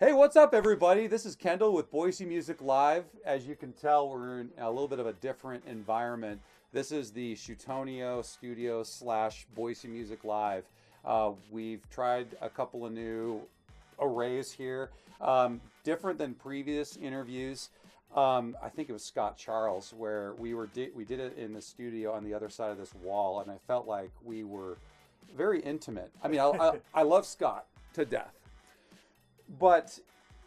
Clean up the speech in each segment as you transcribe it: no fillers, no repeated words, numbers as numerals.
Hey, what's up, everybody? This is Kendall with Boise Music Live. As you can tell, we're in a little bit of a different environment. This is the Shootonio Studio slash Boise Music Live. We've tried a couple of new arrays here, different than previous interviews. I think it was Scott Charles, where we did it in the studio on the other side of this wall, and I felt like we were very intimate. I mean, I love Scott to death. But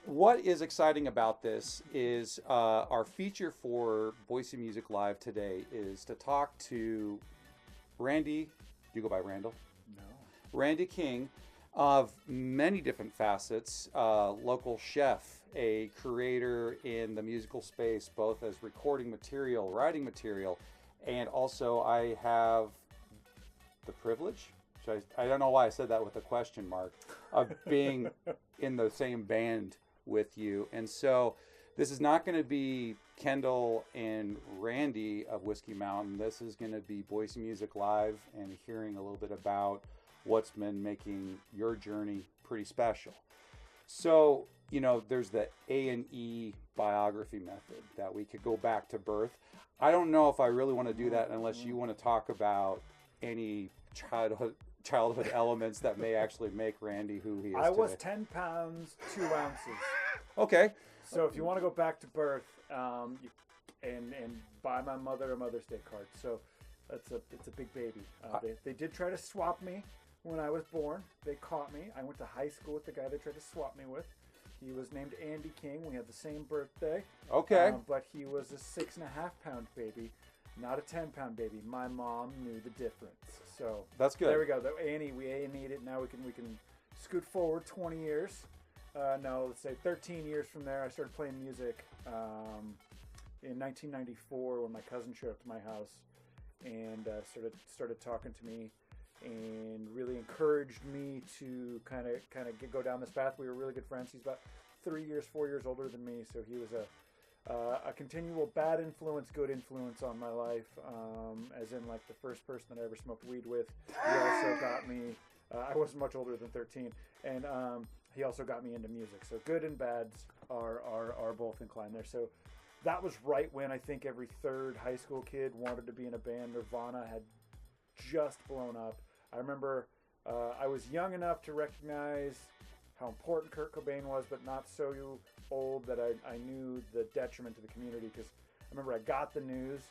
what is exciting about this is our feature for Boise Music Live today is to talk to Randy. Do you go by Randall? No. Randy King, of many different facets. Local chef, a creator in the musical space, both as recording material, writing material, and also I have the privilege. I don't know why I said that with a question mark, of being in the same band with you. And so this is not going to be Kendall and Randy of Whiskey Mountain. This is going to be Boise Music Live and hearing a little bit about what's been making your journey pretty special. So, there's the A&E biography method that we could go back to birth. I don't know if I really want to do that unless you want to talk about any childhood elements that may actually make Randy who he is I today. was 10 pounds, 2 ounces. Okay. So if you want to go back to birth, and buy my mother a Mother's Day card. So it's a big baby. They did try to swap me when I was born. They caught me. I went to high school with the guy they tried to swap me with. He was named Andy King. We had the same birthday. Okay. But he was a 6.5 pound baby, not a 10-pound baby. My mom knew the difference. So that's good. There we go. We A&E'd it. Now we can scoot forward 20 years. No, let's say 13 years from there. I started playing music in 1994 when my cousin showed up to my house and started talking to me and really encouraged me to kind of go down this path. We were really good friends. He's about 4 years older than me, so he was a continual bad influence, good influence on my life, as in like the first person that I ever smoked weed with. He also got me, I wasn't much older than 13, and he also got me into music. So good and bads are both inclined there. So that was right when I think every third high school kid wanted to be in a band. Nirvana had just blown up. I remember I was young enough to recognize how important Kurt Cobain was, but not so old that I knew the detriment to the community, because I remember I got the news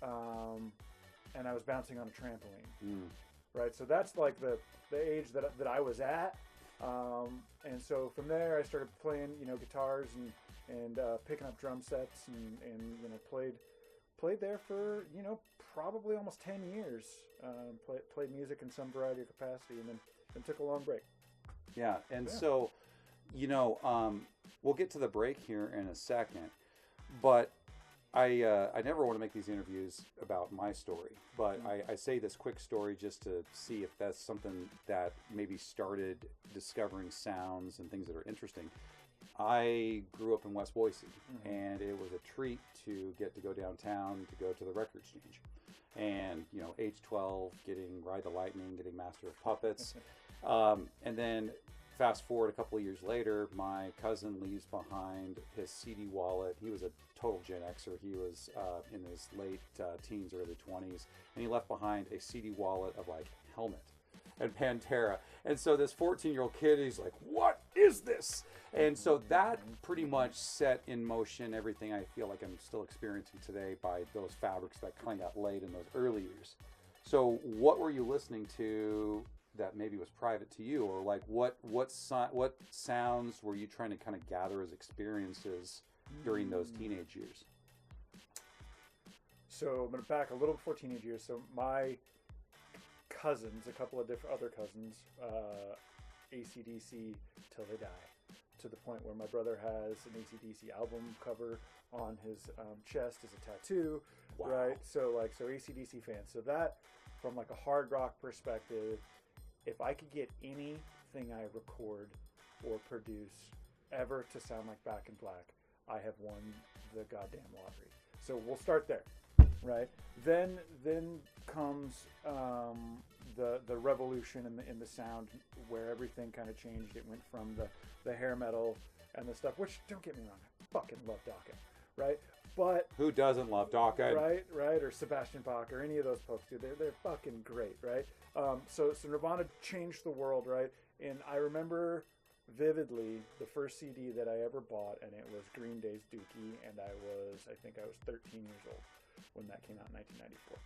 and I was bouncing on a trampoline. Right, so that's like the age that I was at, and so from there I started playing guitars and picking up drum sets and played there for probably almost 10 years. Played music in some variety of capacity, and then took a long break. Yeah, and so, we'll get to the break here in a second, but I never want to make these interviews about my story, but I say this quick story just to see if that's something that maybe started discovering sounds and things that are interesting. I grew up in West Boise, and it was a treat to get to go downtown to go to the record exchange. And, age 12, getting Ride the Lightning, getting Master of Puppets. And then fast forward a couple of years later, my cousin leaves behind his CD wallet. He was a total Gen Xer. He was in his late teens, early 20s. And he left behind a CD wallet of like Helmet and Pantera. And so this 14-year-old kid, he's like, what is this? And so that pretty much set in motion everything I feel like I'm still experiencing today by those fabrics that kind of got laid in those early years. So what were you listening to that maybe was private to you, or like what sounds were you trying to kind of gather as experiences during those teenage years? So I'm going to back a little before teenage years. So my cousins, a couple of different other cousins, AC/DC till they die, to the point where my brother has an AC/DC album cover on his chest as a tattoo. Wow. Right? So AC/DC fans. So that, from like a hard rock perspective, if I could get anything I record or produce ever to sound like Back in Black, I have won the goddamn lottery. So we'll start there, right? Then comes the revolution in the sound, where everything kind of changed. It went from the hair metal and the stuff, which, don't get me wrong, I fucking love Dokken, right? But who doesn't love Dokken? Right, or Sebastian Bach, or any of those folks, dude. They're fucking great, right? So Nirvana changed the world, right? And I remember vividly the first CD that I ever bought, and it was Green Day's Dookie, and I think I was 13 years old when that came out in 1994.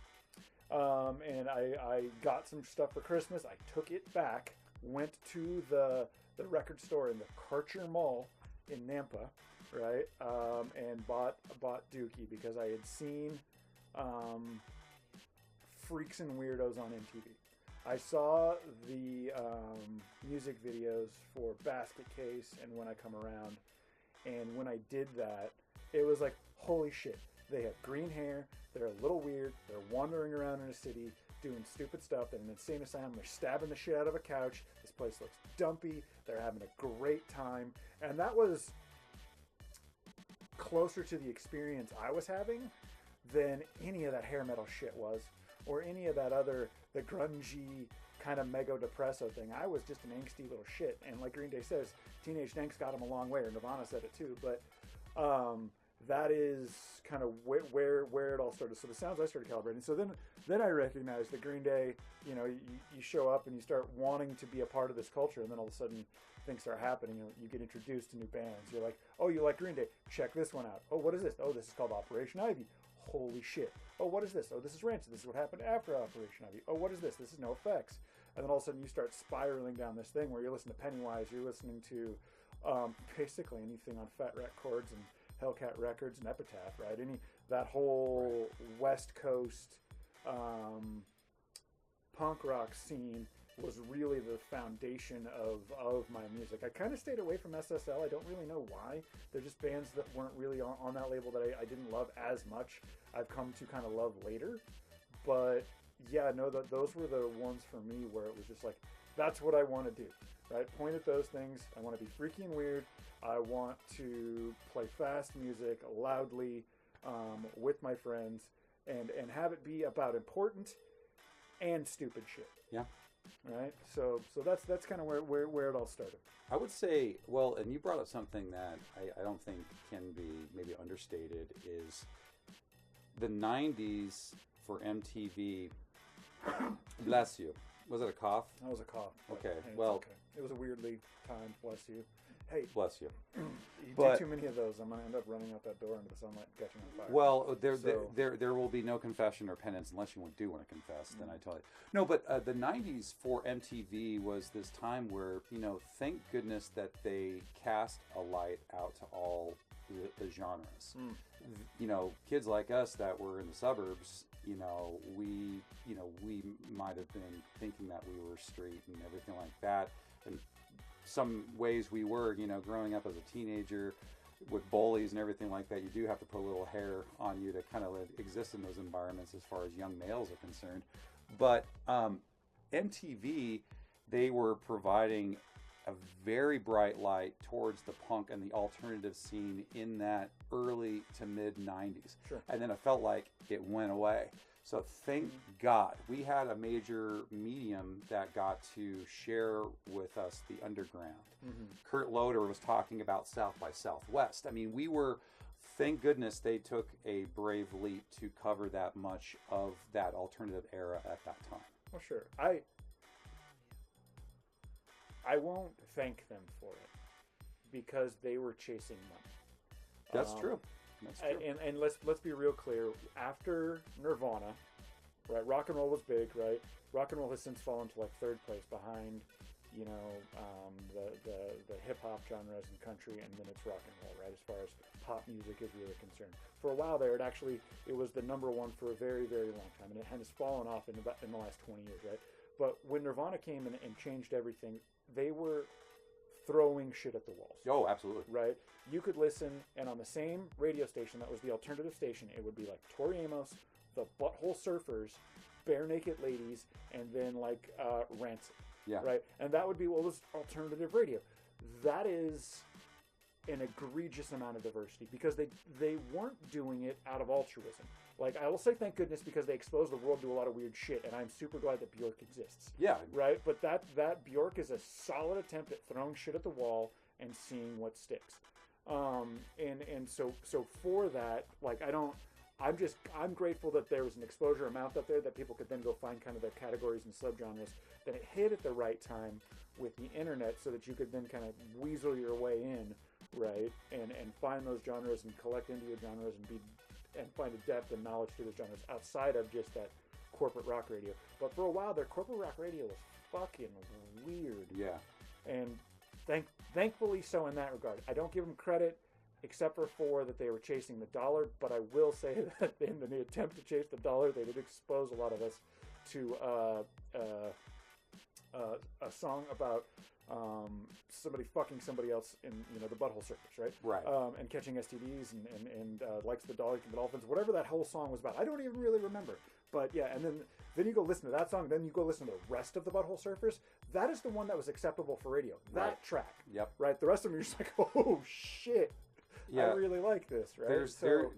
And I got some stuff for Christmas. I took it back, went to the record store in the Karcher Mall in Nampa, right? And bought Dookie because I had seen Freaks and Weirdos on MTV. I saw the music videos for Basket Case and When I Come Around, and when I did that, it was like, holy shit. They have green hair, they're a little weird, they're wandering around in a city doing stupid stuff. They're in an insane asylum, they're stabbing the shit out of a couch, this place looks dumpy, they're having a great time, and that was closer to the experience I was having than any of that hair metal shit was, or any of that other, the grungy kind of mega depresso thing. I was just an angsty little shit, and like Green Day says, teenage angst got him a long way, or Nirvana said it too, but that is kind of where it all started. So the sounds I started calibrating. So then I recognized that Green Day, you know, you show up and you start wanting to be a part of this culture, and then all of a sudden things start happening. You get introduced to new bands. You're like, oh, you like Green Day? Check this one out. Oh, what is this? Oh, this is called Operation Ivy. Holy shit. Oh, what is this? Oh, this is Rancid. This is what happened after Operation Ivy. Oh, what is this? This is No Effects. And then all of a sudden you start spiraling down this thing where you're listening to Pennywise, you're listening to basically anything on Fat Wreck Chords and Hellcat Records and Epitaph, right? That whole West Coast punk rock scene was really the foundation of my music. I kind of stayed away from SSL. I don't really know why. They're just bands that weren't really on that label that I didn't love as much. I've come to kind of love later. But yeah, no, those were the ones for me where it was just like, that's what I want to do, right? Point at those things. I want to be freaky and weird. I want to play fast music loudly with my friends and have it be about important and stupid shit. Yeah. Right. So that's kind of where it all started. I would say, well, and you brought up something that I don't think can be maybe understated, is the 90s for MTV. Bless you. Was it a cough? That was a cough. Okay. Hey, well, okay. It was a weirdly timed. Bless you. Hey, bless you. You do too many of those, I'm gonna end up running out that door into the sunlight and catching on fire. Well, there will be no confession or penance unless you do want to confess. Then I tell you. No, but the '90s for MTV was this time where, you know, thank goodness that they cast a light out to all the genres. You know, kids like us that were in the suburbs, you know, we might have been thinking that we were straight and everything like that, and some ways we were, you know, growing up as a teenager with bullies and everything like that. You do have to put a little hair on you to kind of exist in those environments as far as young males are concerned. But MTV, they were providing a very bright light towards the punk and the alternative scene in that early to mid 90s. Sure. And then it felt like it went away. So thank God we had a major medium that got to share with us the underground. Kurt Loder was talking about South by Southwest. I mean, we were, thank goodness they took a brave leap to cover that much of that alternative era at that time. Well, sure. I won't thank them for it because they were chasing money. That's true. That's true. And let's be real clear. After Nirvana, right? Rock and roll was big, right? Rock and roll has since fallen to like third place behind, you know, the hip hop genres and country, and then it's rock and roll, right? As far as pop music is really concerned. For a while there, it was the number one for a very, very long time, and it has fallen off in the last 20 years, right? But when Nirvana came in and changed everything, they were throwing shit at the walls. Oh, absolutely. Right? You could listen, and on the same radio station that was the alternative station, it would be like Tori Amos, the Butthole Surfers, Bare Naked Ladies, and then like Rancid. Yeah. Right? And that would be what was alternative radio. That is an egregious amount of diversity because they weren't doing it out of altruism. Like, I will say thank goodness because they exposed the world to a lot of weird shit, and I'm super glad that Bjork exists. Yeah. Right? But that Bjork is a solid attempt at throwing shit at the wall and seeing what sticks. And so for that, like, I'm grateful that there was an exposure amount up there that people could then go find kind of their categories and subgenres, that it hit at the right time with the internet so that you could then kind of weasel your way in, right? And find those genres and collect into your genres and find a depth and knowledge to those genres outside of just that corporate rock radio. But for a while, their corporate rock radio was fucking weird. Yeah. And thankfully so in that regard. I don't give them credit except for that they were chasing the dollar, but I will say that in the attempt to chase the dollar, they did expose a lot of us to a song about somebody fucking somebody else in the butthole surfers, right? Right. And catching STDs and likes the dollar the dolphins, whatever that whole song was about. I don't even really remember, but yeah. And then you go listen to that song, then you go listen to the rest of the butthole surfers. That is the one that was acceptable for radio. That Right. track. Yep. Right. The rest of them you're just like, oh shit. Yeah. I really like this. Right.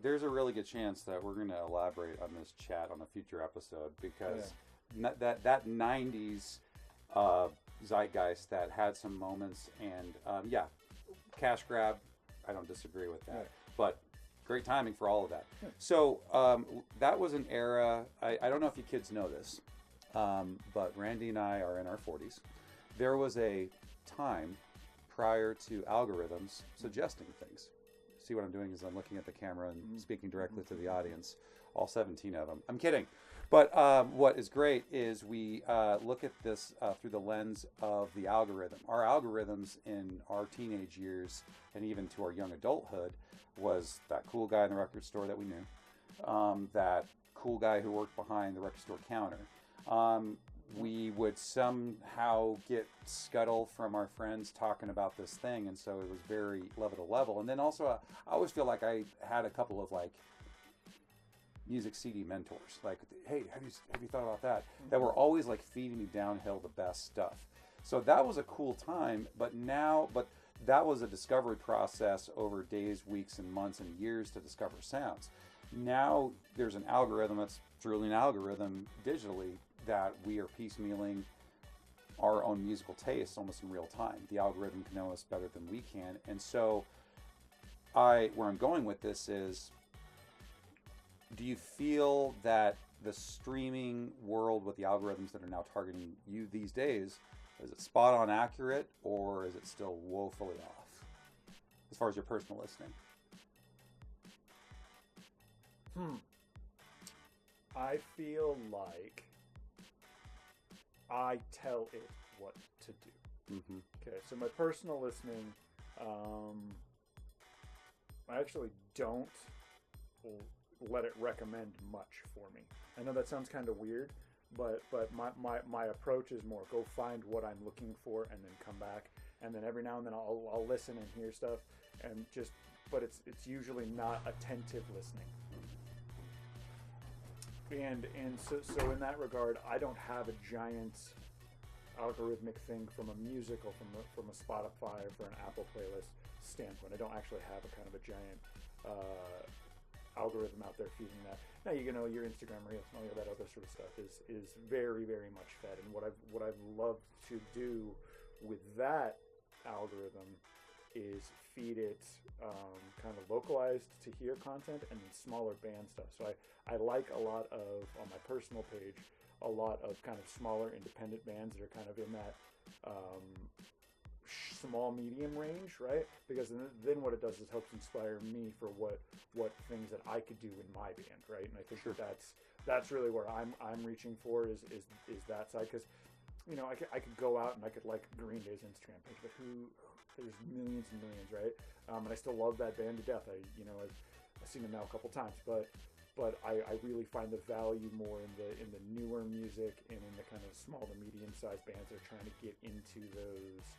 There's a really good chance that we're going to elaborate on this chat on a future episode because that 90s zeitgeist that had some moments and cash grab, I don't disagree with that, but great timing for all of that. So that was an era, I don't know if you kids know this, but Randy and I are in our 40s. There was a time prior to algorithms suggesting things. See what I'm doing is I'm looking at the camera and speaking directly to the audience, all 17 of them. I'm kidding. But what is great is we look at this through the lens of the algorithm. Our algorithms in our teenage years and even to our young adulthood was that cool guy in the record store that we knew, that cool guy who worked behind the record store counter. We would somehow get scuttle from our friends talking about this thing, and so it was very level to level. And then also, I always feel like I had a couple of like music CD mentors, like, hey, have you thought about that? That were always like feeding me downhill the best stuff. So that was a cool time, but that was a discovery process over days, weeks, and months and years to discover sounds. Now there's an algorithm that's truly an algorithm digitally that we are piecemealing our own musical tastes almost in real time. The algorithm can know us better than we can. And so where I'm going with this is, do you feel that the streaming world with the algorithms that are now targeting you these days, is it spot on accurate or is it still woefully off as far as your personal listening? I feel like I tell it what to do. Okay, so my personal listening, I actually don't let it recommend much for me. I know that sounds kind of weird, but my approach is more go find what I'm looking for and then come back, and then every now and then I'll listen and hear stuff, and but it's usually not attentive listening. And so in that regard, I don't have a giant algorithmic thing from a musical, from a Spotify or for an Apple playlist standpoint. I don't actually have a kind of a giant algorithm out there feeding that. Now, your Instagram Reels and all of that other sort of stuff is very, very much fed. And what I've loved to do with that algorithm is feed it kind of localized to hear content and then smaller band stuff. So I like a lot of, on my personal page, a lot of kind of smaller independent bands that are kind of in that small medium range, right? Because then what it does is helps inspire me for what things that I could do in my band, right? And I think that's really where I'm reaching for is that side, because I could go out and I could like Green Day's Instagram page, but there's millions and millions, right? And I still love that band to death. I've seen them now a couple times, but I really find the value more in the newer music and in the kind of small to medium sized bands that are trying to get into those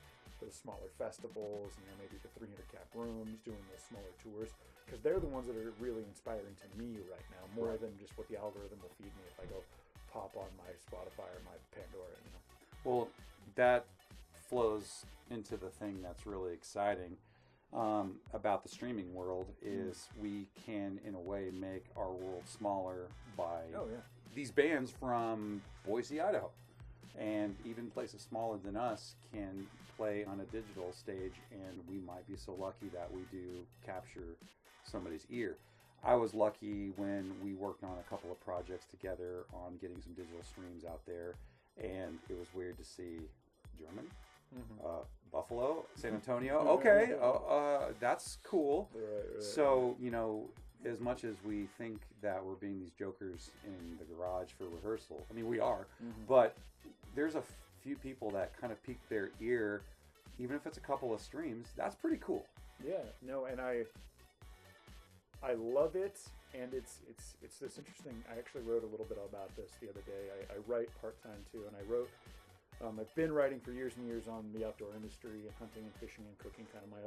smaller festivals, maybe the 300 cap rooms, doing those smaller tours, because they're the ones that are really inspiring to me right now, more than just what the algorithm will feed me if I go pop on my Spotify or my Pandora. Well, that flows into the thing that's really exciting. about the streaming world is we can, in a way, make our world smaller by these bands from Boise, Idaho, and even places smaller than us can play on a digital stage, and we might be so lucky that we do capture somebody's ear. I was lucky when we worked on a couple of projects together on getting some digital streams out there, and it was weird to see Germany, Buffalo, San Antonio. Okay, that's cool. Right. So, you know, as much as we think that we're being these jokers in the garage for rehearsal, I mean, we are, but there's a few people that kind of pique their ear, even if it's a couple of streams. That's pretty cool. Yeah, no, and I love it, and it's this interesting. I actually wrote a little bit about this the other day. I write part-time too, and I wrote. I've been writing for years and years on the outdoor industry and hunting and fishing and cooking, kind of my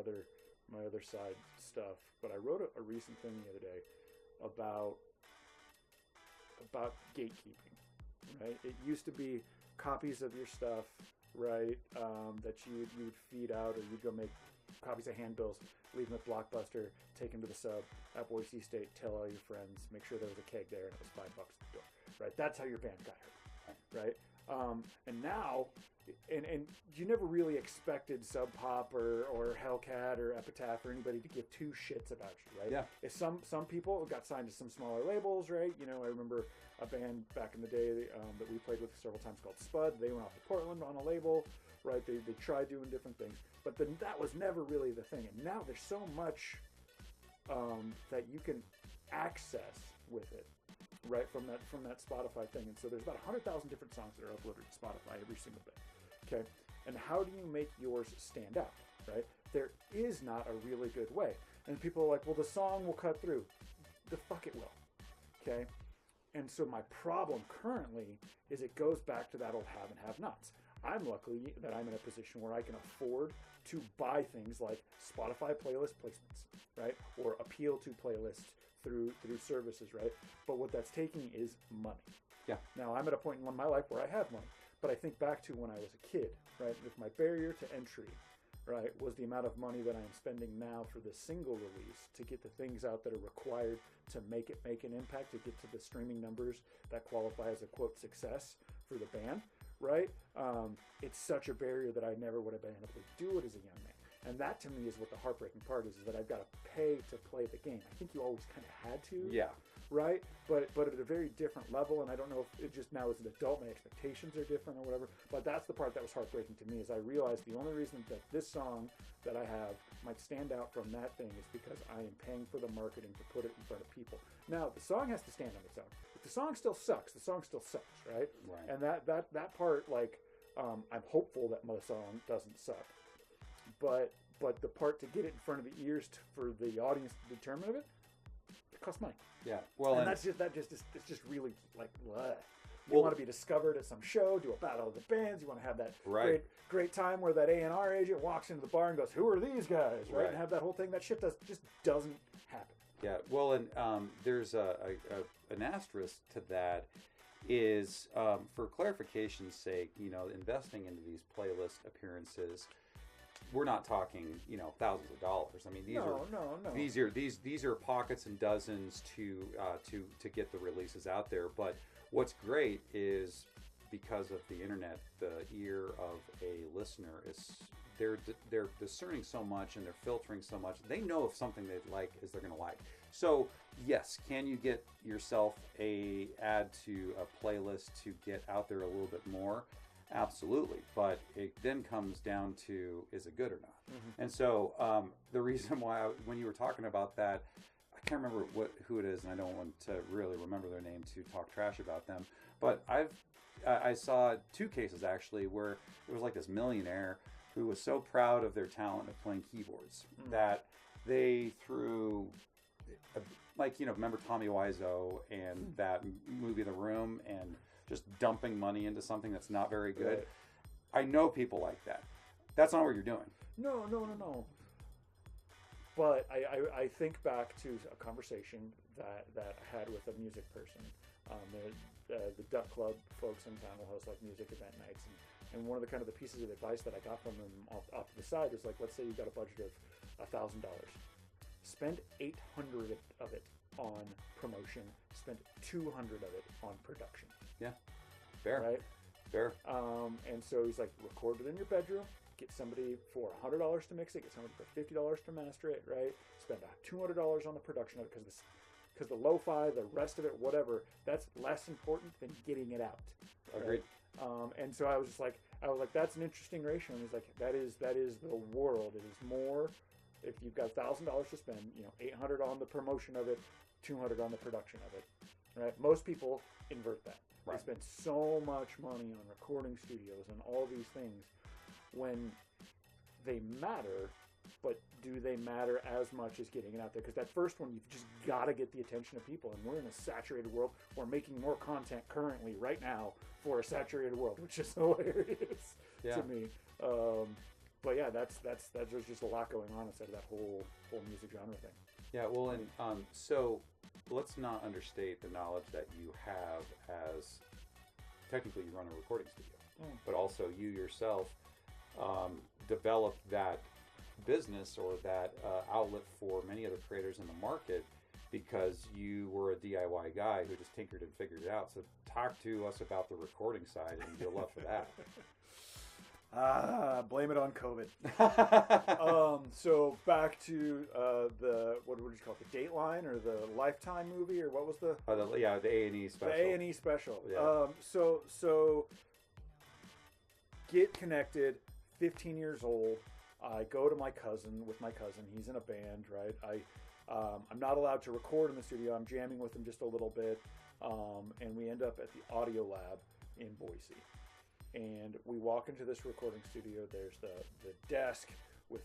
other side stuff. But I wrote a recent thing the other day about gatekeeping. Right, it used to be copies of your stuff, right, that you would feed out, or you'd go make copies of handbills, leave them at Blockbuster, take them to the sub at Boise State, tell all your friends, make sure there was a keg there, and it was $5 at the door, right? That's how your band got heard, right? And now, and you never really expected Sub Pop or Hellcat or Epitaph or anybody to give two shits about you, right? Yeah. If some people got signed to some smaller labels, right? You know, I remember a band back in the day that we played with several times called Spud. They went off to Portland on a label, right? They tried doing different things, but then that was never really the thing. And now there's so much that you can access with it, right, from that Spotify thing. And so there's about 100,000 different songs that are uploaded to Spotify every single day. Okay, and how do you make yours stand out, right? There is not a really good way. And people are like, well, the song will cut through. The fuck it will. Okay. And so my problem currently is it goes back to that old have and have nots. I'm lucky that I'm in a position where I can afford to buy things like Spotify playlist placements, right? Or appeal to playlists through services, right? But what that's taking is money. Yeah. Now I'm at a point in my life where I have money, but I think back to when I was a kid, right? If my barrier to entry, right, was the amount of money that I am spending now for the single release to get the things out that are required to make an impact, to get to the streaming numbers that qualify as a quote success for the band, right? It's such a barrier that I never would have been able to do it as a young man. And that to me is what the heartbreaking part is that I've got to pay to play the game. I think you always kind of had to. Yeah. Right? But at a very different level, and I don't know if it just now as an adult my expectations are different or whatever, but that's the part that was heartbreaking to me is I realized the only reason that this song that I have might stand out from that thing is because I am paying for the marketing to put it in front of people. Now, the song has to stand on its own. If the song still sucks, the song still sucks, right? Right. And that part, like, I'm hopeful that my song doesn't suck. But the part to get it in front of the ears for the audience to determine of it costs money. Yeah. Well, and it's just really like, you want to be discovered at some show, do a battle of the bands. You want to have that great time where that A&R agent walks into the bar and goes, "Who are these guys?" Right? And have that whole thing. That shit just doesn't happen. Yeah. Well, and there's an asterisk to that. Is for clarification's sake, you know, investing into these playlist appearances. We're not talking, you know, thousands of dollars. I mean, these are pockets and dozens to get the releases out there. But what's great is because of the internet, the ear of a listener is they're discerning so much and they're filtering so much. They know if something they like is they're going to like. So yes, can you get yourself add to a playlist to get out there a little bit more? Absolutely, but it then comes down to is it good or not? Mm-hmm. And so the reason why when you were talking about that, I can't remember who it is, and I don't want to really remember their name to talk trash about them. But I saw two cases actually where it was like this millionaire who was so proud of their talent of playing keyboards that they threw. Like, you know, remember Tommy Wiseau and that movie The Room and just dumping money into something that's not very good. Right. I know people like that. That's not what you're doing. No. But I think back to a conversation that I had with a music person. The Duck Club folks in town will host like music event nights, and one of the kind of the pieces of advice that I got from them off to the side was like, let's say you've got a budget of $1,000. Spend 800 of it on promotion. Spend 200 of it on production. Yeah, fair. Right? Fair. And so he's like, record it in your bedroom. Get somebody for $100 to mix it. Get somebody for $50 to master it. Right? Spend $200 on the production of it because the lo-fi, the rest of it, whatever, that's less important than getting it out. Agreed. Right? And so I was like, that's an interesting ratio. And he's like, that is the world. It is more. If you've got $1,000 to spend, $800 on the promotion of it, $200 on the production of it. Right? Most people invert that. Right. They spend so much money on recording studios and all these things when they matter, but do they matter as much as getting it out there? Because that first one, you've just got to get the attention of people. And we're in a saturated world. We're making more content currently right now for a saturated world, which is hilarious to me. But yeah, there's just a lot going on inside of that whole music genre thing. Yeah, well, and so let's not understate the knowledge that you have as technically you run a recording studio, but also you yourself developed that business or that outlet for many other creators in the market because you were a DIY guy who just tinkered and figured it out. So talk to us about the recording side, and you'll love for that. Blame it on COVID. So back to what would you call it, the Dateline or the Lifetime movie, or what was the the A&E special. The A&E special. Yeah. So get connected. 15 years old. I go to my cousin. He's in a band, right? I'm not allowed to record in the studio. I'm jamming with him just a little bit, and we end up at the audio lab in Boise. And we walk into this recording studio. There's the desk with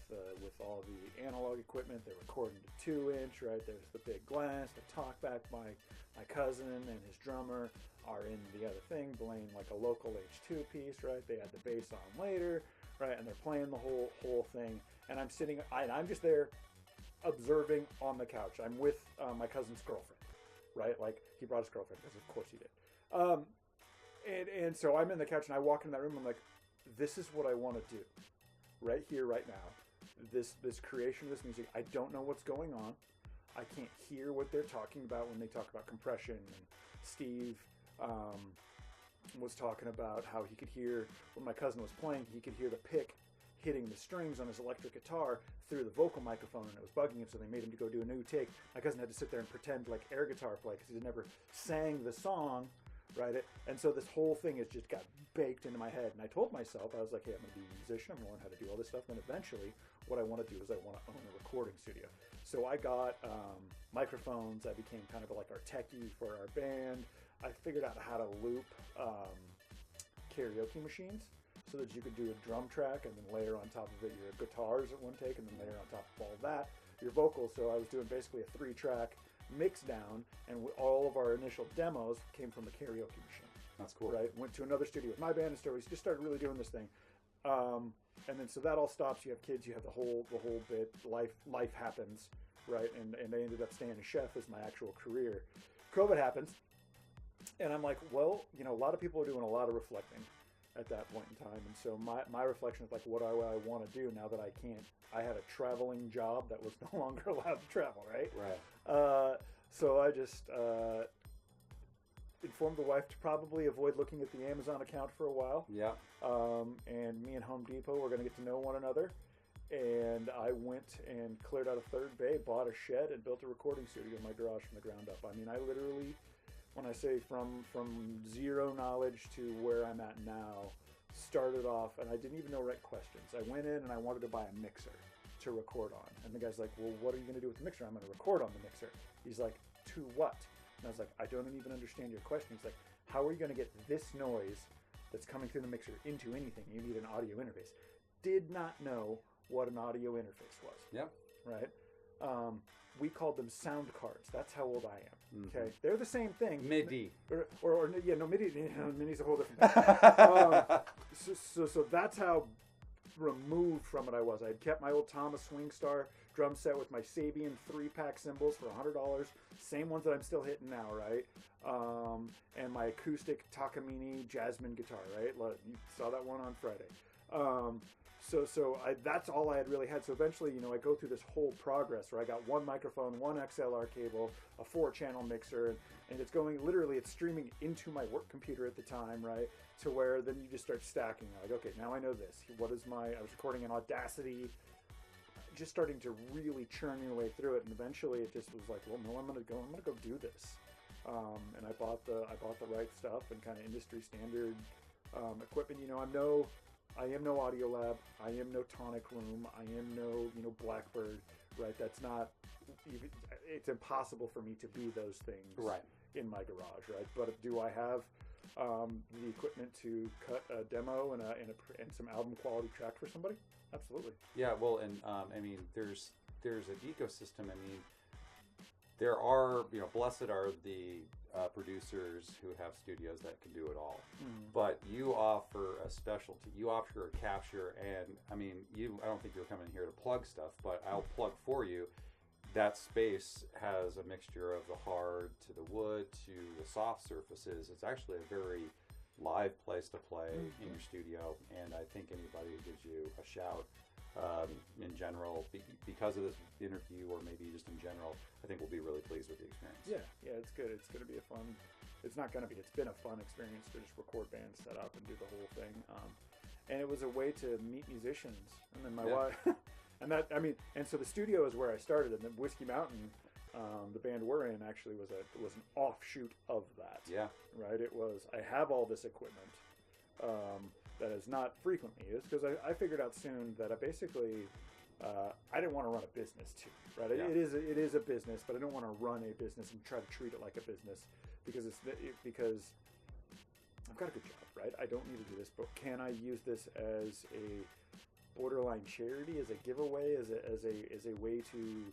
all the analog equipment. They're recording to 2-inch, right? There's the big glass, the talkback. My cousin and his drummer are in the other thing, playing like a local H2 piece, right? They add the bass on later, right? And they're playing the whole thing. And I'm sitting, I'm just there observing on the couch. I'm with my cousin's girlfriend, right? Like, he brought his girlfriend because of course he did. And so I'm in the couch and I walk into that room and I'm like, this is what I want to do right here, right now. This creation of this music, I don't know what's going on. I can't hear what they're talking about when they talk about compression. And Steve was talking about how he could hear, when my cousin was playing, he could hear the pick hitting the strings on his electric guitar through the vocal microphone, and it was bugging him, so they made him to go do a new take. My cousin had to sit there and pretend like air guitar play because he never sang the song, right? And so this whole thing has just got baked into my head, and I told myself, I was like, hey, I'm going to be a musician, I'm going to learn how to do all this stuff, and eventually what I want to do is I want to own a recording studio. So I got microphones. I became kind of like our techie for our band. I figured out how to loop karaoke machines so that you could do a drum track and then layer on top of it your guitars at one take, and then layer on top of all that your vocals. So I was doing basically a 3-track mix down, and all of our initial demos came from the karaoke machine. That's cool. Right? Went to another studio with my band and just started really doing this thing. And then so that all stops. You have kids. You have the whole bit. Life happens, right? And I ended up staying a chef as my actual career. COVID happens, and I'm like, well, a lot of people are doing a lot of reflecting at that point in time. And so my reflection is like, what do I want to do now that I can't? I had a traveling job that was no longer allowed to travel, right? Right. So I just informed the wife to probably avoid looking at the Amazon account for a while. Yeah. And me and Home Depot were going to get to know one another. And I went and cleared out a third bay, bought a shed, and built a recording studio in my garage from the ground up. I mean, I literally, when I say from zero knowledge to where I'm at now, started off, and I didn't even know right questions. I went in and I wanted to buy a mixer to record on. And the guy's like, well, what are you going to do with the mixer? I'm going to record on the mixer. He's like, to what? And I was like, I don't even understand your question. He's like, how are you going to get this noise that's coming through the mixer into anything? You need an audio interface. Did not know what an audio interface was. Yep. Right? We called them sound cards. That's how old I am. Mm-hmm. Okay? They're the same thing. MIDI. Or MIDI. MIDI's a whole different thing. So that's how removed from it I was. I had kept my old Thomas Swingstar drum set with my Sabian 3-pack cymbals for $100. Same ones that I'm still hitting now, right? And my acoustic Takamine Jasmine guitar, right? You saw that one on Friday. So that's all I had really had. So eventually, I go through this whole progress where I got one microphone, one XLR cable, a 4-channel mixer, and it's streaming into my work computer at the time, right? To where then you just start stacking. Like, okay, now I know this. I was recording in Audacity, just starting to really churn your way through it, and eventually it just was like, well, no, I'm gonna go do this. And I bought the right stuff and kind of industry standard equipment. I am no Audio Lab. I am no Tonic Room. I am no Blackbird. Right? That's not even. It's impossible for me to be those things. Right. In my garage. Right. But do I have the equipment to cut a demo and some album quality track for somebody? Absolutely. Yeah. Well, and I mean, there's an ecosystem. I mean, there are, blessed are the producers who have studios that can do it all. But you offer a specialty. You offer a capture, and I mean, I don't think you're coming here to plug stuff, but I'll plug for you. That space has a mixture of the hard to the wood to the soft surfaces. It's actually a very live place to play in your studio, and I think anybody who gives you a shout in general, because of this interview, or maybe just in general, I think we'll be really pleased with the experience. Yeah, it's good. It's going to be a fun. It's not going to be. It's been a fun experience to just record bands, set up, and do the whole thing. And it was a way to meet musicians. And then my wife, and so the studio is where I started, and then Whiskey Mountain, the band we're in, actually was an offshoot of that. Yeah. Right. It was. I have all this equipment. That is not frequently used, because I figured out soon that I basically I didn't want to run a business too, right? Yeah. It is a business, but I don't want to run a business and try to treat it like a business because I've got a good job, right? I don't need to do this, but can I use this as a borderline charity, as a giveaway, as a way to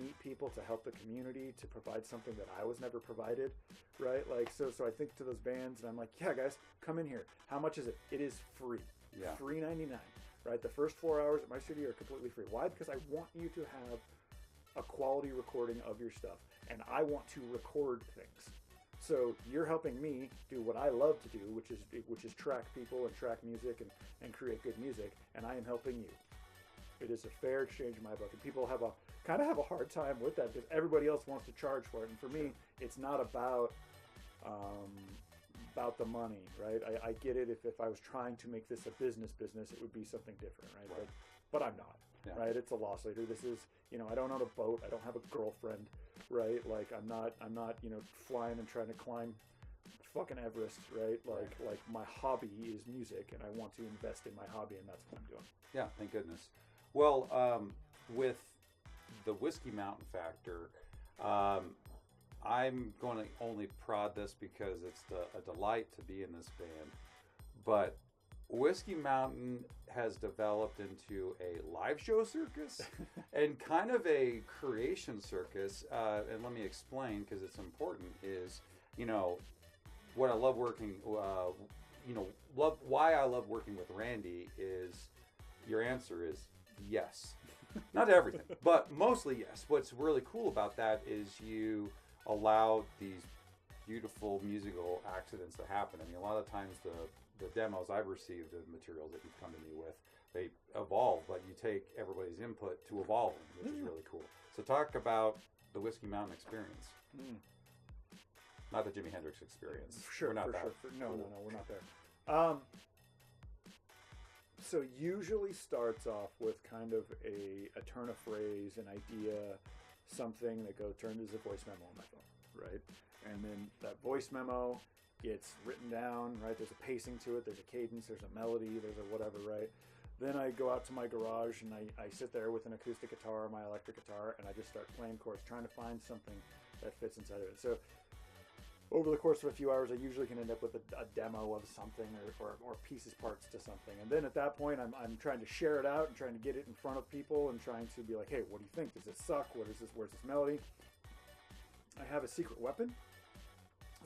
meet people, to help the community, to provide something that I was never provided, right? Like, so I think to those bands, and I'm like, yeah, guys, come in here. How much is it? It is free. Yeah. $3.99, right? The first 4 hours at my studio are completely free. Why? Because I want you to have a quality recording of your stuff, and I want to record things. So you're helping me do what I love to do, which is track people and track music and create good music, and I am helping you. It is a fair exchange in my book, and people kind of have a hard time with that because everybody else wants to charge for it. And for me, it's not about the money, right? I get it. If I was trying to make this a business, it would be something different, right? But I'm not, right? It's a loss leader. This is, I don't own a boat. I don't have a girlfriend, right? Like I'm not, flying and trying to climb fucking Everest, right? Like my hobby is music, and I want to invest in my hobby, and that's what I'm doing. Yeah, thank goodness. Well, with the Whiskey Mountain factor, I'm going to only prod this because it's a delight to be in this band. But Whiskey Mountain has developed into a live show circus and kind of a creation circus. And let me explain, because it's important, is, what I love working, why I love working with Randy is, your answer is yes. Not everything, but mostly yes. What's really cool about that is you allow these beautiful musical accidents to happen. I mean, a lot of times the demos I've received of materials that you've come to me with, they evolve, but you take everybody's input to evolve them, which is really cool. So talk about the Whiskey Mountain experience. Not the Jimi Hendrix experience. Sure, we're not that. Sure. No, we're not there. So usually starts off with kind of a turn of phrase, an idea, something that turns as a voice memo on my phone, right? And then that voice memo gets written down, right? There's a pacing to it, there's a cadence, there's a melody, there's a whatever, right? Then I go out to my garage and I sit there with an acoustic guitar or my electric guitar, and I just start playing chords, trying to find something that fits inside of it. So over the course of a few hours, I usually can end up with a demo of something or pieces, parts to something. And then at that point, I'm trying to share it out and trying to get it in front of people and trying to be like, hey, what do you think? Does this suck? What is this? Where's this melody? I have a secret weapon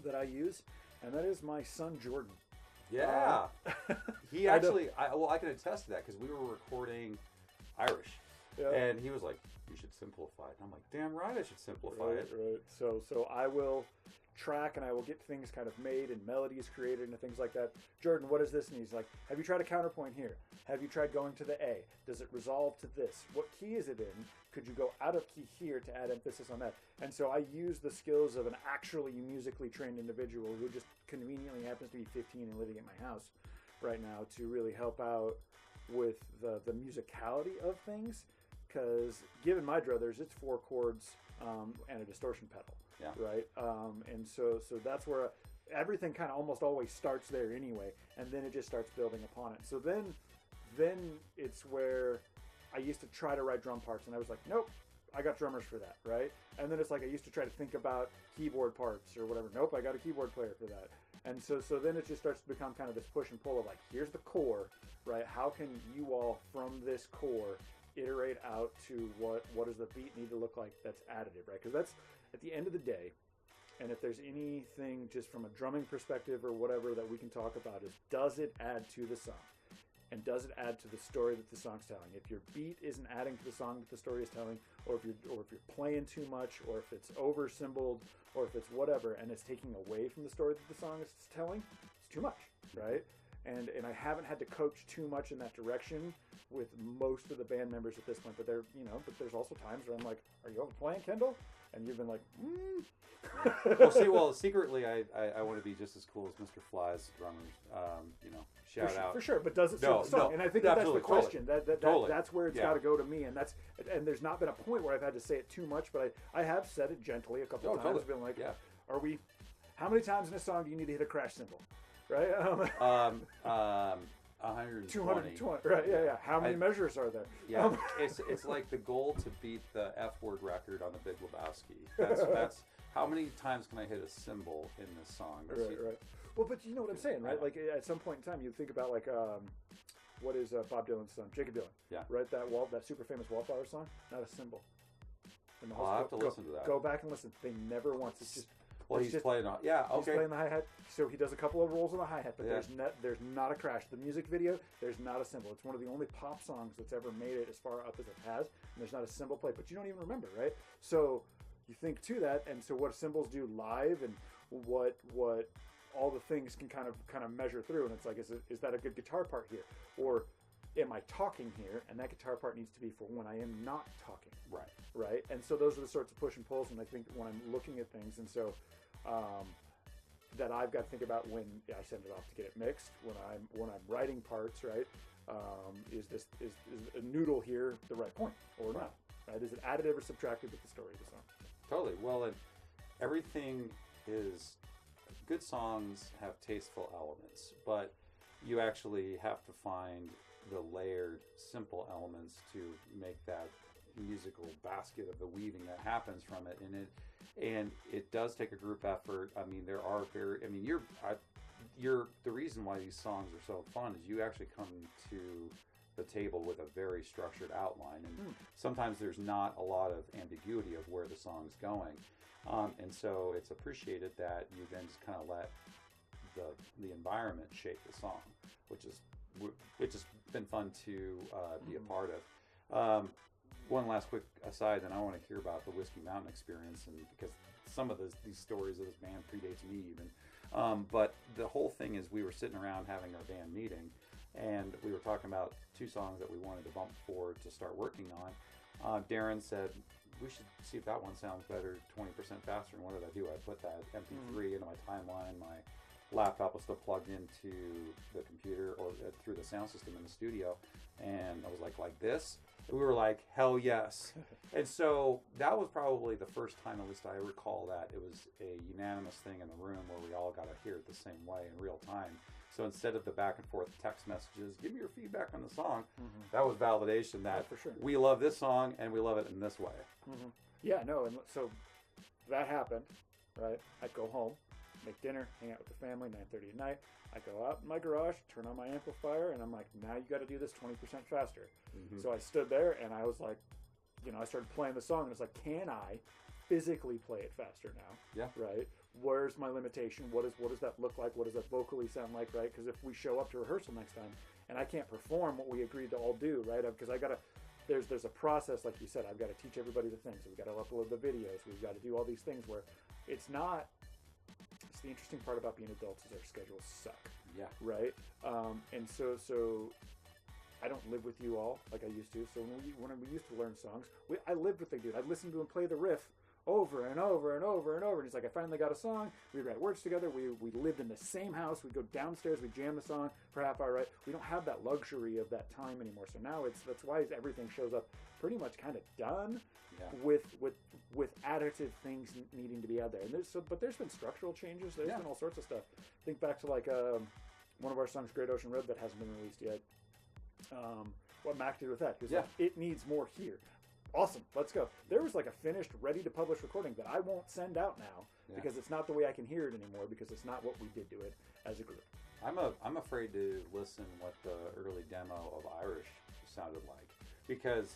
that I use, and that is my son, Jordan. Yeah. He actually, I can attest to that because we were recording Irish. Yeah. And he was like, you should simplify it. And I'm like, damn right I should simplify it. Right. So I will, track and I will get things kind of made and melodies created and things like that. Jordan, what is this? And he's like, have you tried a counterpoint here? Have you tried going to the A? Does it resolve to this? What key is it in? Could you go out of key here to add emphasis on that? And so I use the skills of an actually musically trained individual who just conveniently happens to be 15 and living at my house right now to really help out with the musicality of things. Because given my druthers, it's 4 chords and a distortion pedal. Yeah. Right. And so that's where everything kind of almost always starts there anyway, and then it just starts building upon it. So then it's where I used to try to write drum parts, and I was like, nope, I got drummers for that, right? And then it's like I used to try to think about keyboard parts or whatever. Nope, I got a keyboard player for that. And so then it just starts to become kind of this push and pull of like, here's the core, right? How can you all from this core iterate out to what does the beat need to look like that's additive, right? Because that's at the end of the day, and if there's anything just from a drumming perspective or whatever that we can talk about is, does it add to the song? And does it add to the story that the song's telling? If your beat isn't adding to the song that the story is telling, or if you're playing too much, or if it's over symboled, or if it's whatever, and it's taking away from the story that the song is telling, it's too much, right? And I haven't had to coach too much in that direction with most of the band members at this point. But but there's also times where I'm like, "Are you over playing, Kendall?" And you've been like, Well, secretly, I want to be just as cool as Mr. Fly's drummers. Shout out for sure. But does it serve the song? No, and I think that's the question. Totally. That's where it's got to go to me. And there's not been a point where I've had to say it too much, but I have said it gently a couple of times. Totally. Been like, "Are we? How many times in a song do you need to hit a crash cymbal?" Right? 120. 220. Right? Yeah. How many measures are there? Yeah, it's like the goal to beat the F word record on the Big Lebowski. That's how many times can I hit a cymbal in this song? Right. Well, but you know what I'm saying, right? Like at some point in time, you think about like what is Bob Dylan's son, Jacob Dylan? Yeah. Right. That super famous Wallflower song. Not a cymbal. I'll have to listen to that. Go back and listen. They never once. It's just. Well, he's playing on. Yeah, okay. He's playing the hi-hat, so he does a couple of rolls on the hi-hat, but there's not a crash. The music video, there's not a cymbal. It's one of the only pop songs that's ever made it as far up as it has, and there's not a cymbal play. But you don't even remember, right? So you think to that, and so what cymbals do live, and what all the things can kind of measure through, and it's like, is that a good guitar part here, or am I talking here, and that guitar part needs to be for when I am not talking. Right. And so those are the sorts of push and pulls, and I think when I'm looking at things, and so that I've got to think about when I send it off to get it mixed, when I'm writing parts, right? Is a noodle here the right point or not? Right? Is it additive or subtractive with the story of the song? Totally. Well, and everything is good. Songs have tasteful elements, but you actually have to find the layered, simple elements to make that musical basket of the weaving that happens from it, and it does take a group effort. I mean, there are you're the reason why these songs are so fun is you actually come to the table with a very structured outline, and sometimes there's not a lot of ambiguity of where the song's going, and so it's appreciated that you then just kind of let the environment shape the song, which has been fun to be a part of. One last quick aside, and I want to hear about the Whiskey Mountain experience, and because some of these stories of this band predates me even. But the whole thing is we were sitting around having our band meeting, and we were talking about 2 songs that we wanted to bump forward to start working on. Darren said, we should see if that one sounds better 20% faster. And what did I do? I put that MP3 into my timeline. My laptop was still plugged into the computer or through the sound system in the studio, and I was like this? And we were like, hell yes. And so that was probably the first time, at least I recall, that it was a unanimous thing in the room where we all got to hear it the same way in real time. So instead of the back and forth text messages, give me your feedback on the song, that was validation that for sure. We love this song and we love it in this way. Yeah, no, and so that happened, right? I'd go home, make dinner, hang out with the family, 9:30 at night. I go out in my garage, turn on my amplifier, and I'm like, now you got to do this 20% faster. So I stood there and I was like, I started playing the song, and it's like, can I physically play it faster now? Yeah. Right? Where's my limitation? What does that look like? What does that vocally sound like? Right? Because if we show up to rehearsal next time and I can't perform what we agreed to all do, right? Because I gotta. There's a process, like you said. I've got to teach everybody the things. We've got to upload the videos. We've got to do all these things where it's not the interesting part about being adults is our schedules suck. Yeah. Right. And so I don't live with you all like I used to. So when we used to learn songs, I lived with the dude. I'd listen to him play the riff over and over and over and over. And he's like, I finally got a song. We'd write words together. We lived in the same house. We'd go downstairs. We'd jam the song for a half hour. Right. We don't have that luxury of that time anymore. So now that's why everything shows up pretty much kind of done. Yeah. With additive things needing to be out there, and but there's been structural changes. There's been all sorts of stuff. Think back to like one of our songs, "Great Ocean Road," that hasn't been released yet. What Mac did with that? He was like, it needs more here. Awesome, let's go. There was like a finished, ready to publish recording that I won't send out now because it's not the way I can hear it anymore because it's not what we did to it as a group. I'm afraid to listen what the early demo of Irish sounded like because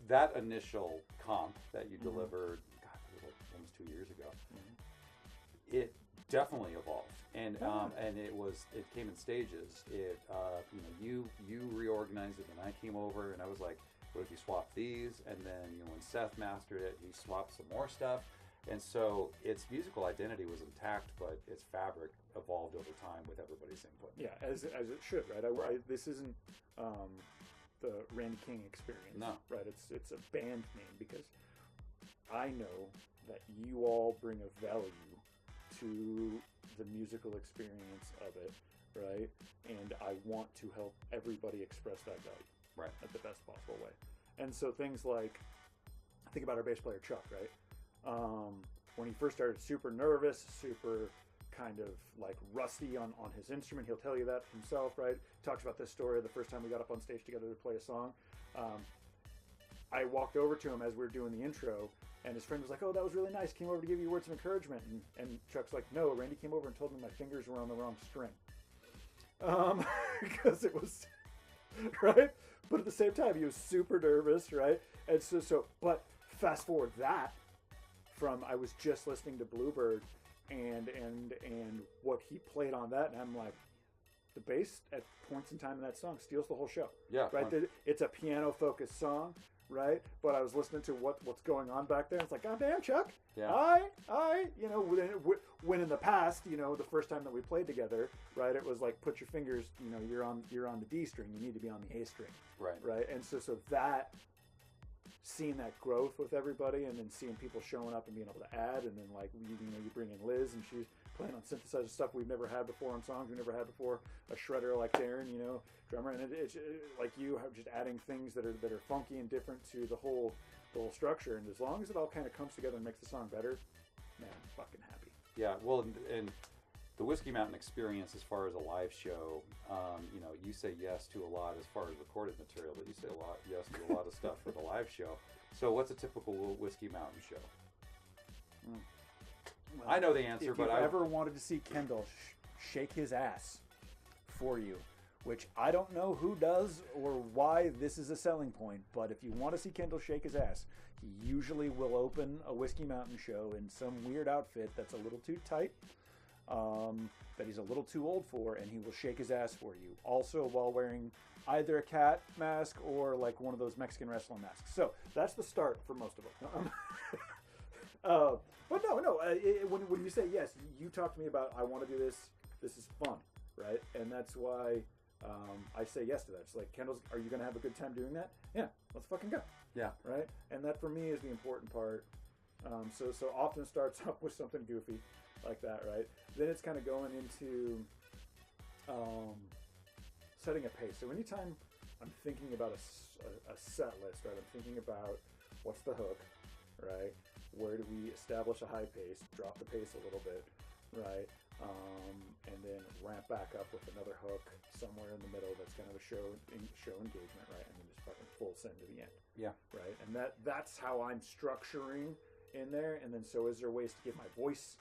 that initial comp that you delivered, God, it was like almost 2 years ago, it definitely evolved, and it came in stages. It you reorganized it, and I came over, and I was like, what if you swap these? And then when Seth mastered it, he swapped some more stuff, and so its musical identity was intact, but its fabric evolved over time with everybody's input. Yeah, as it should, right? This isn't the Randy King experience. No. Right, it's a band name because I know that you all bring a value to the musical experience of it, right? And I want to help everybody express that value at the best possible way. And so things like, think about our bass player Chuck, right? When he first started, super nervous, super kind of like rusty on his instrument. He'll tell you that himself, right? Talks about this story the first time we got up on stage together to play a song. I walked over to him as we were doing the intro, and his friend was like, oh, that was really nice. Came over to give you words of encouragement. And Chuck's like, no, Randy came over and told me my fingers were on the wrong string. Because it was, right? But at the same time, he was super nervous, right? And but fast forward that from, I was just listening to Bluebird and what he played on that, and I'm like, the bass at points in time in that song steals the whole show. Yeah. Right? It's a piano-focused song, right? But I was listening to what's going on back there. It's like, God damn, Chuck. Yeah. I, when in the past, the first time that we played together, right, it was like, put your fingers, you're on the D string. You need to be on the A string. Right. Right. And so that, seeing that growth with everybody, and then seeing people showing up and being able to add, and then like, you bring in Liz, and she's playing on synthesizer stuff we've never had before on songs we've never had before. A shredder like Darren, drummer, and it's like you have just adding things that are funky and different to the whole structure. And as long as it all kind of comes together and makes the song better, man, I'm fucking happy. Yeah, well, and the Whiskey Mountain experience as far as a live show, you say yes to a lot as far as recorded material, but you say yes to a lot of stuff for the live show. So what's a typical Whiskey Mountain show? Well, I know the answer, but I ever wanted to see Kendall shake his ass for you, which I don't know who does or why this is a selling point, but if you want to see Kendall shake his ass, he usually will open a Whiskey Mountain show in some weird outfit that's a little too tight, that he's a little too old for, and he will shake his ass for you. Also while wearing either a cat mask or like one of those Mexican wrestling masks. So that's the start for most of them. But no, when you say yes, you talk to me about, I want to do this. This is fun, right? And that's why I say yes to that. It's like, Kendall's, are you going to have a good time doing that? Yeah, let's fucking go. Yeah. Right? And that for me is the important part. So often starts up with something goofy like that, right? Then it's kind of going into setting a pace. So anytime I'm thinking about a set list, right? I'm thinking about what's the hook, right? Where do we establish a high pace, drop the pace a little bit, right? And then ramp back up with another hook somewhere in the middle that's kind of a show engagement, right? And then just fucking full send to the end. Yeah. Right? And that's how I'm structuring in there. And then so is there ways to give my voice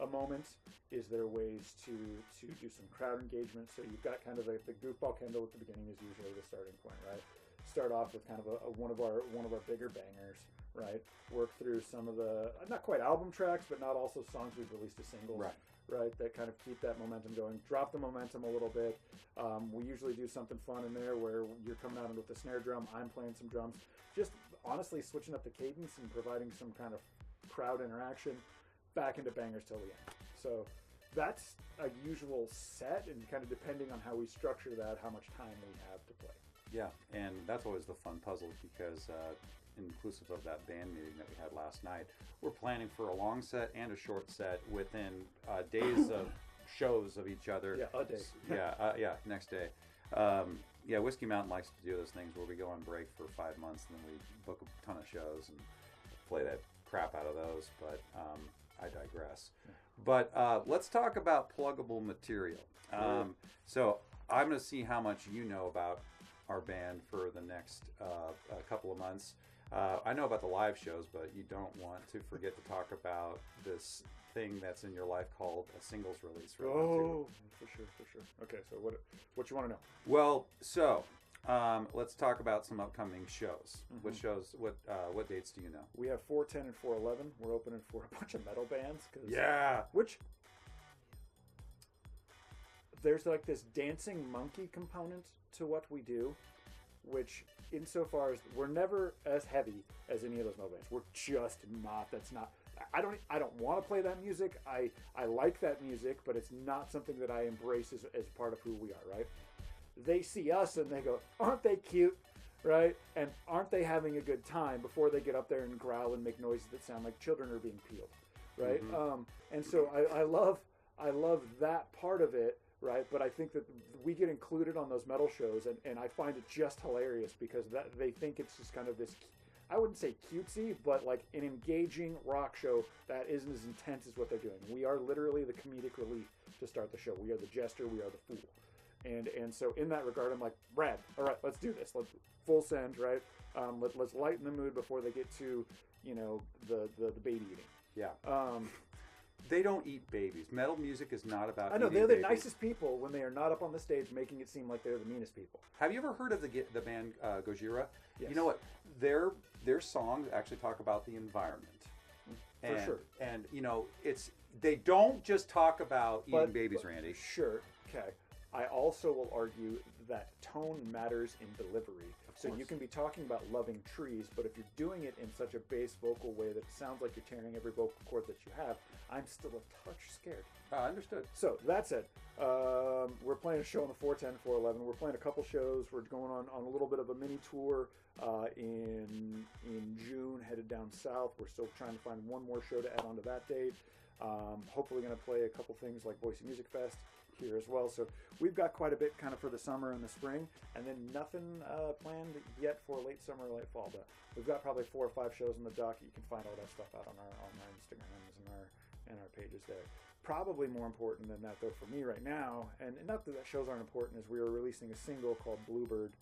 a moment? Is there ways to do some crowd engagement? So you've got kind of the goofball Kendall at the beginning is usually the starting point, right? Start off with kind of one of our bigger bangers, right? Work through some of the, not quite album tracks, but not also songs we've released as singles, right? That kind of keep that momentum going. Drop the momentum a little bit. We usually do something fun in there where you're coming out with the snare drum, I'm playing some drums. Just honestly switching up the cadence and providing some kind of crowd interaction back into bangers till the end. So that's a usual set, and kind of depending on how we structure that, how much time we have to play. Yeah, and that's always the fun puzzle because inclusive of that band meeting that we had last night, we're planning for a long set and a short set within days of shows of each other. Yeah, a day. Yeah, next day. Yeah, Whiskey Mountain likes to do those things where we go on break for 5 months and then we book a ton of shows and play that crap out of those, but I digress. But let's talk about pluggable material. So I'm going to see how much you know about our band for the next couple of months. I know about the live shows, but you don't want to forget to talk about this thing that's in your life called a singles release. Oh, for sure. Okay, so what you want to know? Well, so let's talk about some upcoming shows. What shows? What dates do you know? We have 410 and 411. We're opening for a bunch of metal bands. Yeah. Which there's like this dancing monkey component to what we do, which insofar as we're never as heavy as any of those metal bands. We're just not. That's not. I don't want to play that music. I like that music, but it's not something that I embrace as part of who we are, right? They see us and they go, aren't they cute, right? And aren't they having a good time before they get up there and growl and make noises that sound like children are being peeled, right? And so I love that part of it, right? But I think that we get included on those metal shows, and I find it just hilarious because they think it's just kind of this, I wouldn't say cutesy, but like an engaging rock show that isn't as intense as what they're doing. We are literally the comedic relief to start the show. We are the jester. We are the fool. And so in that regard, I'm like, Brad, all right, let's do this. Let's full send, right? Let's lighten the mood before they get to, the baby eating. Yeah. They don't eat babies. Metal music is not about I know, eating they're the babies. nicest people when they are not up on the stage making it seem like they're the meanest people. Have you ever heard of the band Gojira? Yes. You know what? Their songs actually talk about the environment. For sure. And, they don't just talk about eating babies, Randy. Sure, okay. I also will argue that tone matters in delivery. So you can be talking about loving trees, but if you're doing it in such a bass vocal way that it sounds like you're tearing every vocal cord that you have, I'm still a touch scared. Understood. So that said, we're playing a show on the 410, 411. We're playing a couple shows. We're going on a little bit of a mini tour in June, headed down south. We're still trying to find one more show to add on to that date. Hopefully going to play a couple things like Boise Music Fest here as well. So we've got quite a bit kind of for the summer and the spring, and then nothing planned yet for late summer or late fall. But we've got probably 4 or 5 shows in the dock. You can find all that stuff out on our Instagrams and our pages there. Probably more important than that, though, for me right now, and not that shows aren't important, is we are releasing a single called Bluebird,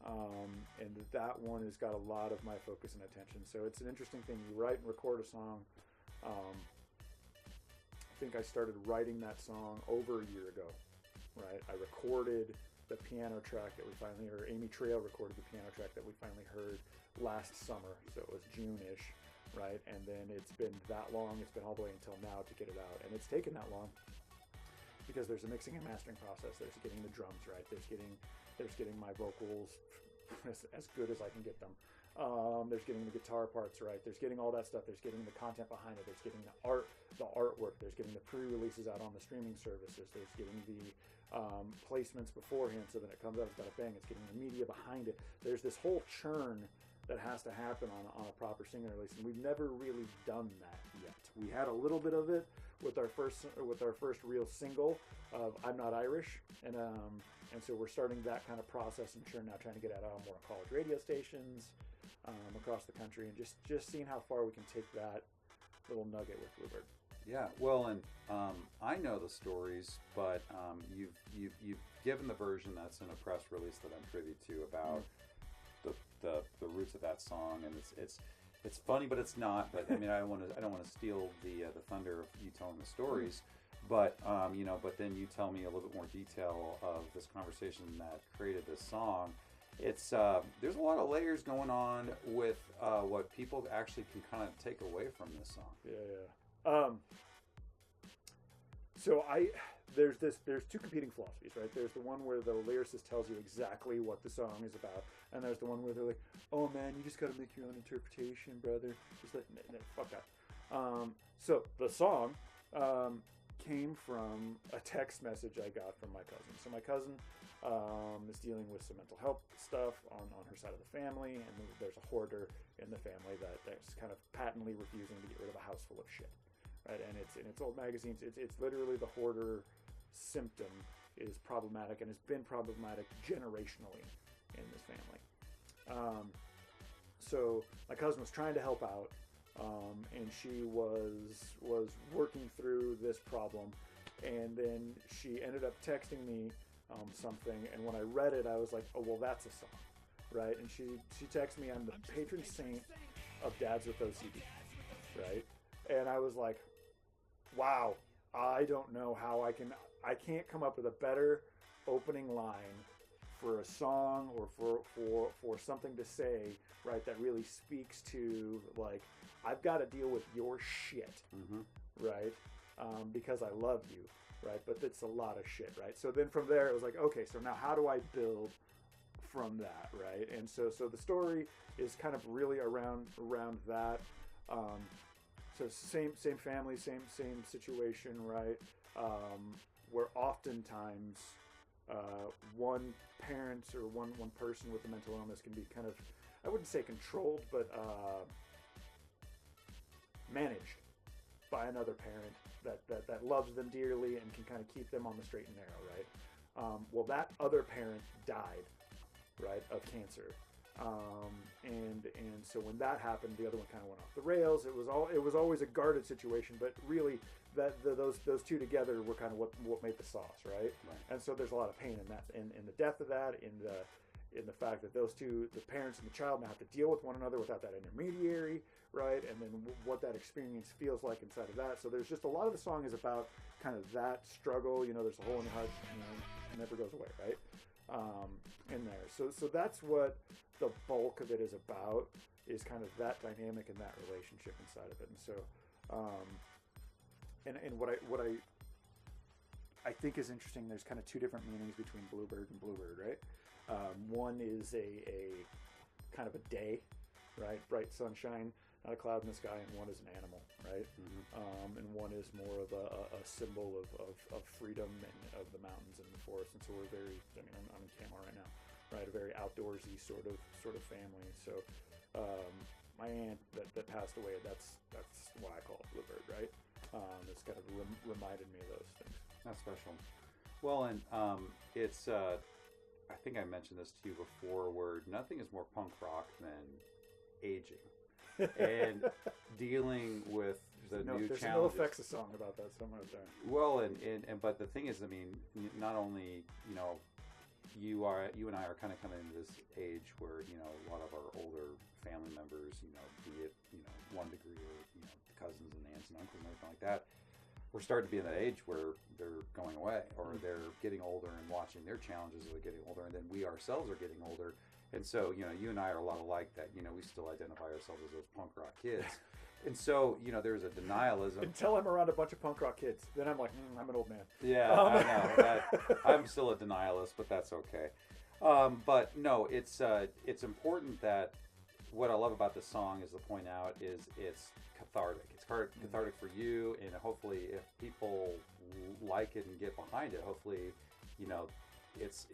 and that one has got a lot of my focus and attention. So it's an interesting thing. You write and record a song. I think I started writing that song over a year ago, right? I recorded the piano track that we finally heard. Amy Trail recorded the piano track that we finally heard last summer, so it was June-ish, right? And then it's been that long. It's been all the way until now to get it out, and it's taken that long because there's a mixing and mastering process. There's getting the drums right. There's getting my vocals as good as I can get them. There's getting the guitar parts right. There's getting all that stuff. There's getting the content behind it. There's getting the artwork. There's getting the pre-releases out on the streaming services. There's getting the placements beforehand so that it comes out, it's got a bang. It's getting the media behind it. There's this whole churn that has to happen on a proper single release, and we've never really done that yet. We had a little bit of it with our first real single of "I'm Not Irish," and so we're starting that kind of process and churn now, trying to get out on more college radio stations across the country, and just seeing how far we can take that little nugget with Bluebird. Yeah, well, and I know the stories, but you've given the version that's in a press release that I'm privy to about the roots of that song, and it's funny, but it's not. But I mean, I don't want to steal the thunder of you telling the stories, but but then you tell me a little bit more detail of this conversation that created this song. It's there's a lot of layers going on with what people actually can kind of take away from this song. Yeah. So there's 2 competing philosophies, right? There's the one where the lyricist tells you exactly what the song is about, and there's the one where they're like, "Oh man, you just got to make your own interpretation, brother." Just like, fuck that. So the song, came from a text message I got from my cousin. So my cousin is dealing with some mental health stuff on her side of the family, and there's a hoarder in the family that's kind of patently refusing to get rid of a house full of shit, right? And it's in its old magazines. It's literally the hoarder symptom is problematic and has been problematic generationally in this family. So my cousin was trying to help out, and she was working through this problem, and then she ended up texting me something, and when I read it, I was like, oh, well, that's a song, right? And she texted me, I'm the patron saint of dads with OCD, right? And I was like, wow, I don't know how I can't come up with a better opening line for a song or for something to say, right, that really speaks to, like, I've got to deal with your shit, right, because I love you, right, but it's a lot of shit, right? So then from there, it was like, okay, so now how do I build from that, right? And so the story is kind of really around that. So same family, same situation, right? Where oftentimes one parent or one person with a mental illness can be kind of, I wouldn't say controlled, but managed by another parent that loves them dearly and can kind of keep them on the straight and narrow, right? Well, that other parent died, right, of cancer. And so when that happened, the other one kind of went off the rails. It was always a guarded situation, but really those two together were kind of what made the sauce, right? And so there's a lot of pain in that, in the death of that, in the fact that those two, the parents and the child, now have to deal with one another without that intermediary, right? And then what that experience feels like inside of that. So there's just a lot of the song is about kind of that struggle. You know, there's a hole in your heart, you know, it never goes away, right? In there. So that's what the bulk of it is about, is kind of that dynamic and that relationship inside of it. And so, and what I think is interesting, there's kind of two different meanings between Bluebird and Bluebird, right? One is a kind of a day, right? Bright sunshine, not a cloud in the sky, and one is an animal, right? And one is more of a symbol of freedom and of the mountains and the forest. And so we're very, I mean, I'm in Camel right now, right? A very outdoorsy sort of family. So my aunt that passed away, that's why I call it Bluebird, right? It's kind of reminded me of those things. That's special. Well, and it's I think I mentioned this to you before, where nothing is more punk rock than aging and dealing with the new there's challenges. There's no effects song about that somewhere there. Well, and but the thing is, I mean, not only, you know, you and I are kind of coming into this age where, you know, a lot of our older family members, you know, be it, you know, one degree or, you know, cousins and aunts and uncles and everything like that, we're starting to be in that age where they're going away, or they're getting older and watching their challenges as they're getting older, and then we ourselves are getting older. And so, you know, you and I are a lot alike, that, you know, we still identify ourselves as those punk rock kids. And so, you know, there's a denialism. Until I'm around a bunch of punk rock kids, then I'm like, I'm an old man. Yeah, I know. I'm still a denialist, but that's okay. But no, it's important that what I love about this song, is to point out, is it's cathartic. It's cathartic for you, and hopefully, if people like it and get behind it, hopefully, you know, it's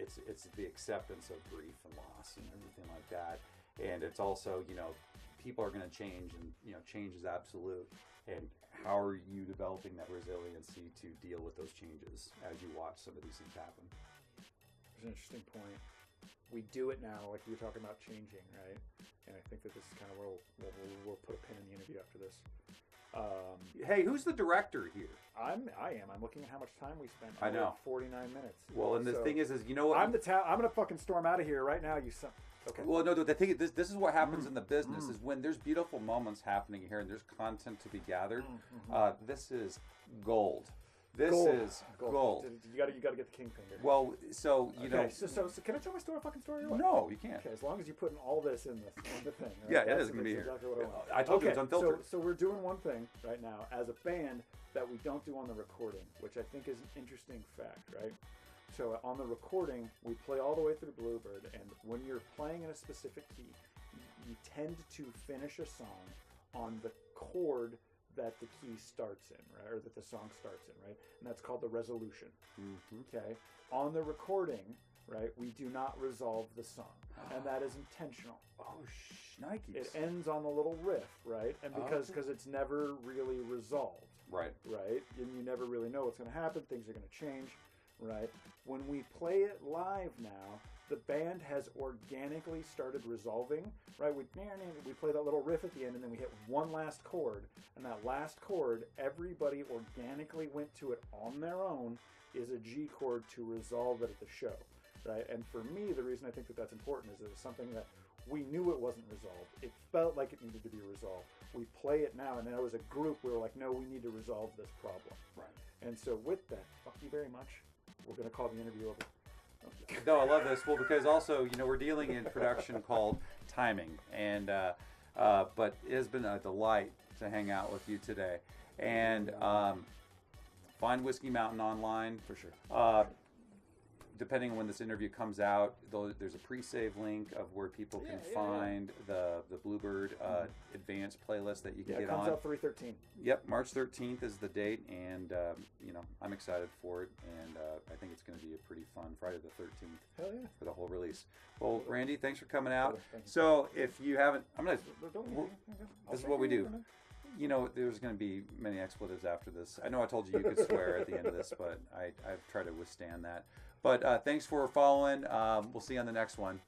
the acceptance of grief and loss and everything like that. And it's also, you know, people are going to change, and, you know, change is absolute. And how are you developing that resiliency to deal with those changes as you watch some of these things happen? There's an interesting point. We do it now, like you were talking about changing, right? And I think that this is kind of where we'll put a pin in the interview after this. Hey, who's the director here? I am. I'm looking at how much time we spent. I know. 49 minutes. Well, and the thing is, you know what? I'm gonna fucking storm out of here right now. You son. Okay. Well, no, the thing is, this is what happens in the business, is when there's beautiful moments happening here and there's content to be gathered. This is gold. This is gold. You gotta get the king finger. Well, so you know. So can I tell my fucking story? Or what? No, you can't. Okay, as long as you're putting all this in the thing. Right? Yeah, it is gonna be here. Exactly what I want. I told you it's unfiltered. So we're doing one thing right now as a band that we don't do on the recording, which I think is an interesting fact, right? So on the recording, we play all the way through Bluebird, and when you're playing in a specific key, you tend to finish a song on the chord that the key starts in, right, or that the song starts in, right, and that's called the resolution. Okay, on the recording, right, we do not resolve the song, and that is intentional. Oh, Nikes. It ends on the little riff, right, and because it's never really resolved, right, and you never really know what's going to happen. Things are going to change, right. When we play it live now, the band has organically started resolving, right? We play that little riff at the end, and then we hit one last chord, and that last chord, everybody organically went to it on their own, is a G chord to resolve it at the show, right? And for me, the reason I think that that's important is it's something that we knew it wasn't resolved. It felt like it needed to be resolved. We play it now, and then as a group, we were like, no, we need to resolve this problem. Right. And so with that, fuck you very much. We're going to call the interview over. No, I love this. Well, because also, we're dealing in production called timing, and but it has been a delight to hang out with you today. And find Whiskey Mountain online for sure. Depending on when this interview comes out, there's a pre-save link of where people can find the Bluebird advanced playlist that you can get on. It comes out 3/13. Yep, March 13th is the date, and I'm excited for it, and I think it's going to be a pretty fun Friday the 13th. Hell yeah. For the whole release. Well, Randy, thanks for coming out. So if you haven't, this is what we do. There's going to be many expletives after this. I know I told you could swear at the end of this, but I've tried to withstand that. But thanks for following. We'll see you on the next one.